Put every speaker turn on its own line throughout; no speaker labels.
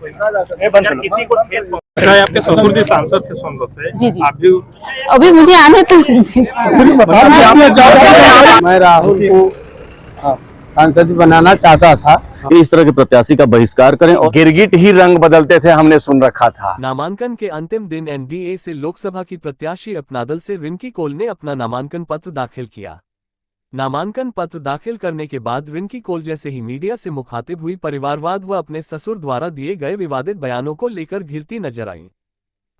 किसी को ठेस पहुंचाए। आपके ससुर जी सांसद थे सोनभद्र से।
जी जी।
आप भी
अभी मुझे आने तो
मैं राहुल को सांसद बनाना चाहता था।
इस तरह के प्रत्याशी का बहिष्कार करें और गिरगिट ही रंग बदलते थे, हमने सुन रखा था।
नामांकन के अंतिम दिन एनडीए से लोकसभा की प्रत्याशी अपनादल से रिंकी कौल ने अपना नामांकन पत्र दाखिल किया। नामांकन पत्र दाखिल करने के बाद रिंकी कौल जैसे ही मीडिया से मुखातिब हुई, परिवारवाद व अपने ससुर द्वारा दिए गए विवादित बयानों को लेकर घिरती नजर आई।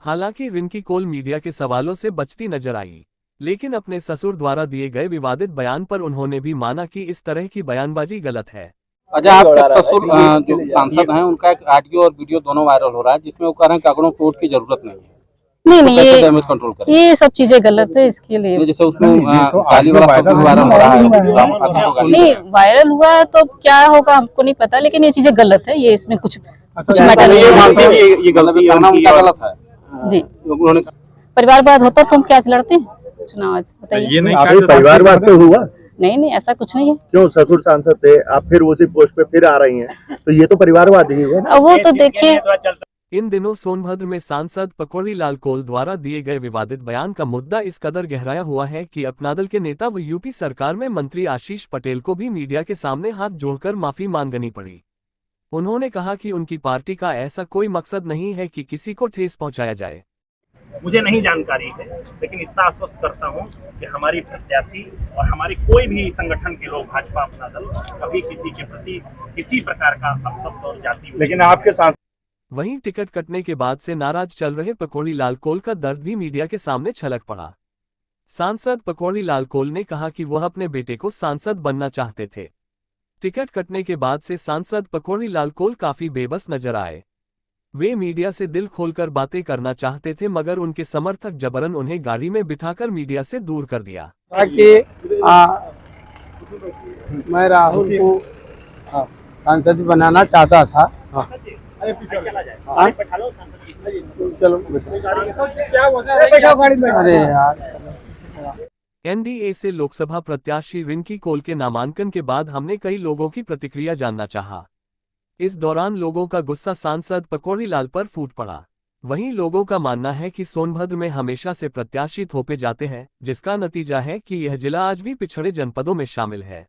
हालांकि रिंकी कौल मीडिया के सवालों से बचती नजर आई, लेकिन अपने ससुर द्वारा दिए गए विवादित बयान पर उन्होंने भी माना कि इस तरह की बयानबाजी गलत है।
अच्छा, आपके ससुर जो सांसद हैं उनका एक ऑडियो और वीडियो दोनों वायरल हो रहा है, जिसमें वो कह रहे हैं कागड़ों की वोट की जरूरत नहीं है।
नहीं
डैमेज कंट्रोल करें,
ये सब चीजें गलत है, इसके लिए
जैसे उसमें गाली वाला वायरल हो रहा है।
नहीं वायरल हुआ है तो क्या होगा हमको नहीं पता, लेकिन ये चीजें गलत है, ये इसमें कुछ मैटर नहीं है।
ये गलती करना उनका गलत है
जी।
उन्होंने
परिवारवाद होता तो हम क्या लड़ते हैं चुनाव? आज बताइए।
ये नहीं
परिवारवाद तो हुआ
नहीं ऐसा कुछ नहीं है।
क्यों? ससुर सांसद थे, आप फिर उसी पोस्ट पे फिर आ रही हैं, तो ये तो परिवारवाद ही हुआ।
अब वो तो देखिए,
इन दिनों सोनभद्र में सांसद पकौड़ी लाल कौल द्वारा दिए गए विवादित बयान का मुद्दा इस कदर गहराया हुआ है कि अपनादल के नेता व यूपी सरकार में मंत्री आशीष पटेल को भी मीडिया के सामने हाथ जोड़कर माफी मांगनी पड़ी। उन्होंने कहा कि उनकी पार्टी का ऐसा कोई मकसद नहीं है कि किसी को ठेस पहुंचाया जाए।
मुझे नहीं जानकारी है, लेकिन इतना आश्वस्त करता हूं कि हमारी प्रत्याशी और हमारी कोई भी संगठन के लोग, भाजपा अपना दल, कभी किसी के प्रति किसी प्रकार का अपशब्द और जाति।
लेकिन आपके सांसद
वहीं टिकट कटने के बाद से नाराज चल रहे पकौड़ी लाल कौल का दर्द भी मीडिया के सामने छलक पड़ा। सांसद पकौड़ी लाल कौल ने कहा कि वह अपने बेटे को सांसद बनना चाहते थे। टिकट कटने के बाद से सांसद पकौड़ी लाल कौल काफी बेबस नजर आए। वे मीडिया से दिल खोलकर बातें करना चाहते थे, मगर उनके समर्थक जबरन उन्हें गाड़ी में बिठाकर मीडिया से दूर कर दिया।
मैं राहुल को सांसद बनाना चाहता था। चलो अरे यार।
एनडीए से लोकसभा प्रत्याशी रिंकी कौल के नामांकन के बाद हमने कई लोगों की प्रतिक्रिया जानना चाहा। इस दौरान लोगों का गुस्सा सांसद पकौड़ी लाल पर फूट पड़ा। वहीं लोगों का मानना है कि सोनभद्र में हमेशा से प्रत्याशी थोपे जाते हैं, जिसका नतीजा है कि यह जिला आज भी पिछड़े जनपदों में शामिल है।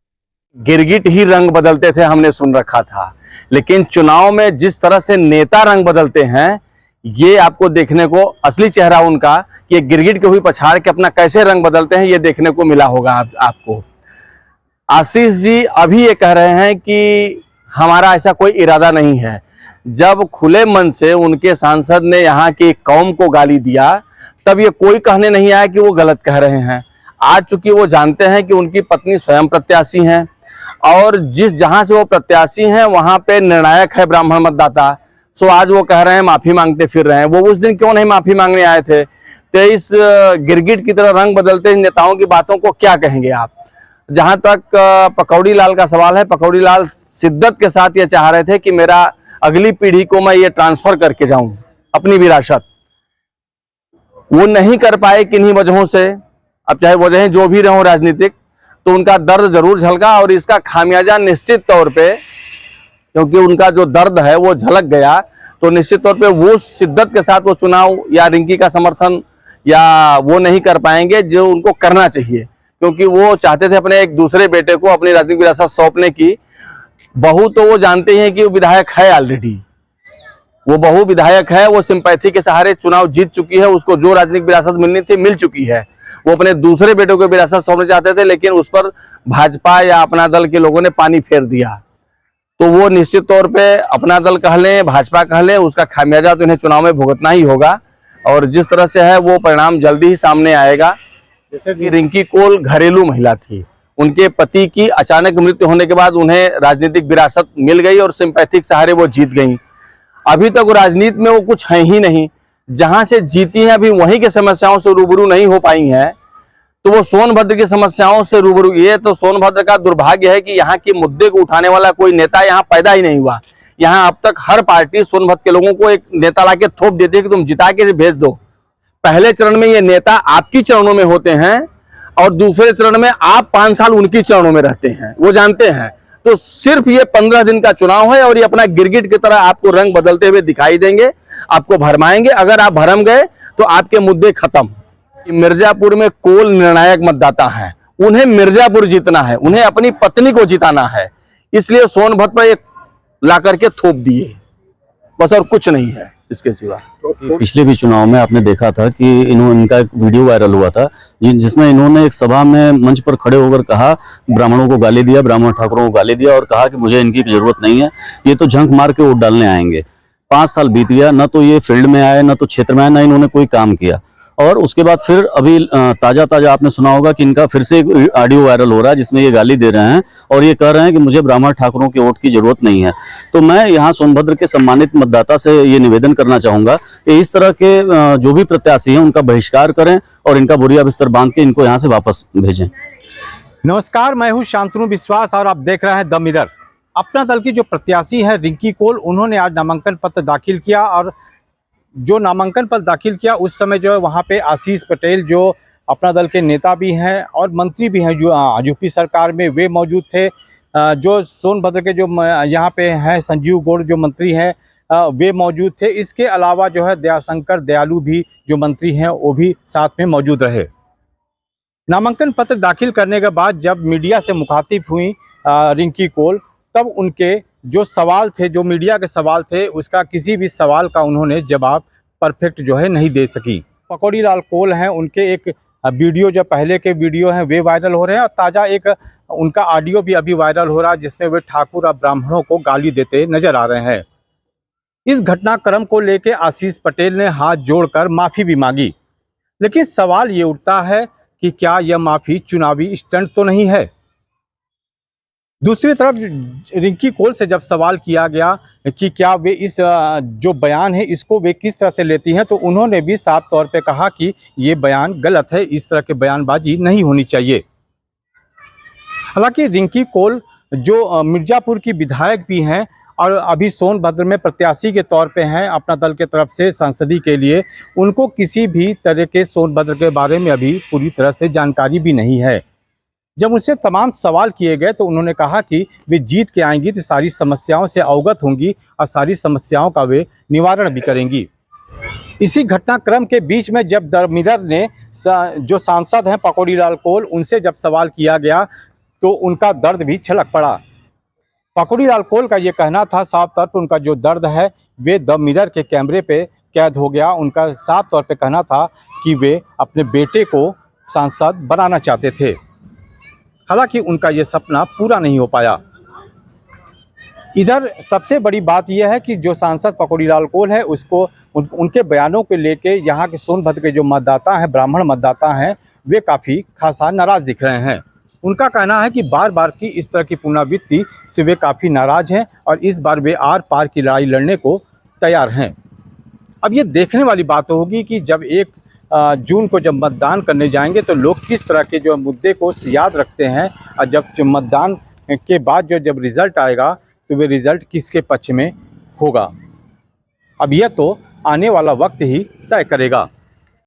गिरगिट ही रंग बदलते थे, हमने सुन रखा था, लेकिन चुनाव में जिस तरह से नेता रंग बदलते हैं, ये आपको देखने को असली चेहरा उनका, कि गिरगिट के हुई पछाड़ के अपना कैसे रंग बदलते हैं, ये देखने को मिला होगा आपको। आशीष जी अभी ये कह रहे हैं कि हमारा ऐसा कोई इरादा नहीं है। जब खुले मन से उनके सांसद ने यहाँ की कौम को गाली दिया, तब ये कोई कहने नहीं आया कि वो गलत कह रहे हैं। आज चूंकि वो जानते हैं कि उनकी पत्नी स्वयं प्रत्याशी हैं और जहां से वो प्रत्याशी हैं वहां पे निर्णायक है ब्राह्मण मतदाता, सो आज वो कह रहे हैं, माफी मांगते फिर रहे हैं। वो उस दिन क्यों नहीं माफी मांगने आए थे? तो इस गिरगिट की तरह रंग बदलते नेताओं की बातों को क्या कहेंगे आप? जहां तक पकौड़ी लाल का सवाल है, पकौड़ी लाल शिद्दत के साथ ये चाह रहे थे कि मेरा अगली पीढ़ी को मैं ये ट्रांसफर करके जाऊं अपनी विरासत। वो नहीं कर पाए किन्हीं वजहों से, अब चाहे वजहें जो भी रहो राजनीतिक, तो उनका दर्द जरूर झलका और इसका खामियाजा निश्चित तौर पे, क्योंकि उनका जो दर्द है वो झलक गया, तो निश्चित तौर पे वो शिद्दत के साथ वो चुनाव या रिंकी का समर्थन या वो नहीं कर पाएंगे जो उनको करना चाहिए, क्योंकि वो चाहते थे अपने एक दूसरे बेटे को अपनी राजनीतिक विरासत सौंपने की। बहू तो वो जानते हैं कि वो विधायक है, ऑलरेडी वो बहू विधायक है, वो सिंपैथी के सहारे चुनाव जीत चुकी है, उसको जो राजनीतिक विरासत मिलनी थी मिल चुकी है। वो अपने दूसरे बेटे को विरासत सौंपना चाहते थे, लेकिन उस पर भाजपा या अपना दल के लोगों ने पानी फेर दिया। तो वो निश्चित तौर पे अपना दल कह लें, भाजपा कह लें, उसका खामियाजा तो इन्हें चुनाव में भुगतना ही होगा। और जिस तरह से है वो परिणाम जल्दी ही सामने आएगा। जैसे कि रिंकी कौल घरेलू महिला थी, उनके पति की अचानक मृत्यु होने के बाद उन्हें राजनीतिक विरासत मिल गई और सिंपैथिक सहारे वो जीत गई। अभी तक राजनीति में वो कुछ है ही नहीं, जहां से जीती हैं अभी वहीं के समस्याओं से रूबरू नहीं हो पाई हैं, तो वो सोनभद्र की समस्याओं से रूबरू। ये तो सोनभद्र का दुर्भाग्य है कि यहाँ के मुद्दे को उठाने वाला कोई नेता यहाँ पैदा ही नहीं हुआ। यहाँ अब तक हर पार्टी सोनभद्र के लोगों को एक नेता लाके थोप देती है कि तुम जिता के भेज दो। पहले चरण में ये नेता आपकी चरणों में होते हैं और दूसरे चरण में आप 5 साल उनकी चरणों में रहते हैं, वो जानते हैं। तो सिर्फ ये 15 दिन का चुनाव है और ये अपना गिरगिट की तरह आपको रंग बदलते हुए दिखाई देंगे, आपको भरमाएंगे। अगर आप भरम गए तो आपके मुद्दे खत्म। मिर्जापुर में कोल निर्णायक मतदाता हैं, उन्हें मिर्जापुर जीतना है, उन्हें अपनी पत्नी को जिताना है, इसलिए सोनभद्र पर एक ला करके थोप दिए, बस और कुछ नहीं है इसके सिवा।
पिछले भी चुनाव में आपने देखा था कि इनका एक वीडियो वायरल हुआ था जिसमें इन्होंने एक सभा में मंच पर खड़े होकर कहा, ब्राह्मणों को गाली दिया, ब्राह्मण ठाकुरों को गाली दिया और कहा कि मुझे इनकी जरूरत नहीं है, ये तो झंक मार के वोट डालने आएंगे। 5 साल बीत गया, न तो ये फील्ड में आए, न तो क्षेत्र में आए, न इन्होंने कोई काम किया। और उसके बाद फिर अभी ताजा आपने सुना होगा कि इनका फिर से एक ऑडियो वायरल हो रहा है जिसमें ये गाली दे रहे हैं और ये कह रहे हैं कि मुझे ब्राह्मण ठाकुरों के वोट की जरूरत नहीं है। तो मैं यहाँ सोनभद्र के सम्मानित मतदाता से ये निवेदन करना चाहूंगा कि इस तरह के जो भी प्रत्याशी हैं उनका बहिष्कार करें और इनका बोरिया बिस्तर बांध के इनको यहाँ से वापस भेजें।
नमस्कार, मैं हूँ शांतनु विश्वास और आप देख रहे हैं द मिरर। अपना दल की जो प्रत्याशी है रिंकी कोल, उन्होंने आज नामांकन पत्र दाखिल किया और जो नामांकन पत्र दाखिल किया उस समय जो है वहाँ पे आशीष पटेल जो अपना दल के नेता भी हैं और मंत्री भी हैं जो यूपी सरकार में, वे मौजूद थे। जो सोनभद्र के जो यहाँ पे हैं संजीव गौड़ जो मंत्री हैं वे मौजूद थे। इसके अलावा जो है दयाशंकर दयालु भी जो मंत्री हैं वो भी साथ में मौजूद रहे। नामांकन पत्र दाखिल करने के बाद जब मीडिया से मुखातिब हुई रिंकी कोल, तब उनके जो सवाल थे, जो मीडिया के सवाल थे, उसका किसी भी सवाल का उन्होंने जवाब परफेक्ट जो है नहीं दे सकी। पकौड़ी लाल कोल हैं, उनके एक वीडियो जो पहले के वीडियो हैं वे वायरल हो रहे हैं और ताज़ा एक उनका ऑडियो भी अभी वायरल हो रहा है जिसमें वे ठाकुर और ब्राह्मणों को गाली देते नजर आ रहे हैं। इस घटनाक्रम को लेकर आशीष पटेल ने हाथ जोड़कर माफ़ी भी मांगी, लेकिन सवाल ये उठता है कि क्या यह माफ़ी चुनावी स्टंट तो नहीं है। दूसरी तरफ रिंकी कोल से जब सवाल किया गया कि क्या वे इस जो बयान है इसको वे किस तरह से लेती हैं, तो उन्होंने भी साफ तौर पे कहा कि ये बयान गलत है, इस तरह के बयानबाजी नहीं होनी चाहिए। हालांकि रिंकी कोल जो मिर्जापुर की विधायक भी हैं और अभी सोनभद्र में प्रत्याशी के तौर पे हैं अपना दल के तरफ से संसदीय के लिए, उनको किसी भी तरह के सोनभद्र के बारे में अभी पूरी तरह से जानकारी भी नहीं है। जब उनसे तमाम सवाल किए गए तो उन्होंने कहा कि वे जीत के आएंगी तो सारी समस्याओं से अवगत होंगी और सारी समस्याओं का वे निवारण भी करेंगी। इसी घटनाक्रम के बीच में जब द मिरर ने जो सांसद हैं पकौड़ी लाल कोल, उनसे जब सवाल किया गया तो उनका दर्द भी छलक पड़ा। पकौड़ी लाल कोल का ये कहना था साफ तौर पर उनका जो दर्द है वे द मिरर के कैमरे पे कैद हो गया। उनका साफ तौर पे कहना था कि वे अपने बेटे को सांसद बनाना चाहते थे। हालांकि उनका ये सपना पूरा नहीं हो पाया। इधर सबसे बड़ी बात यह है कि जो सांसद पकौड़ी लाल कोल है उसको उनके बयानों को लेके यहाँ के सोनभद्र के जो मतदाता हैं, ब्राह्मण मतदाता हैं, वे काफ़ी खासा नाराज़ दिख रहे हैं। उनका कहना है कि बार बार की इस तरह की पुनरावृत्ति से वे काफ़ी नाराज़ हैं और इस बार वे आर पार की लड़ाई लड़ने को तैयार हैं। अब ये देखने वाली बात होगी कि जब 1 जून को जब मतदान करने जाएंगे तो लोग किस तरह के जो मुद्दे को याद रखते हैं और जब मतदान के बाद जब रिज़ल्ट आएगा तो वे रिज़ल्ट किसके पक्ष में होगा। अब यह तो आने वाला वक्त ही तय करेगा।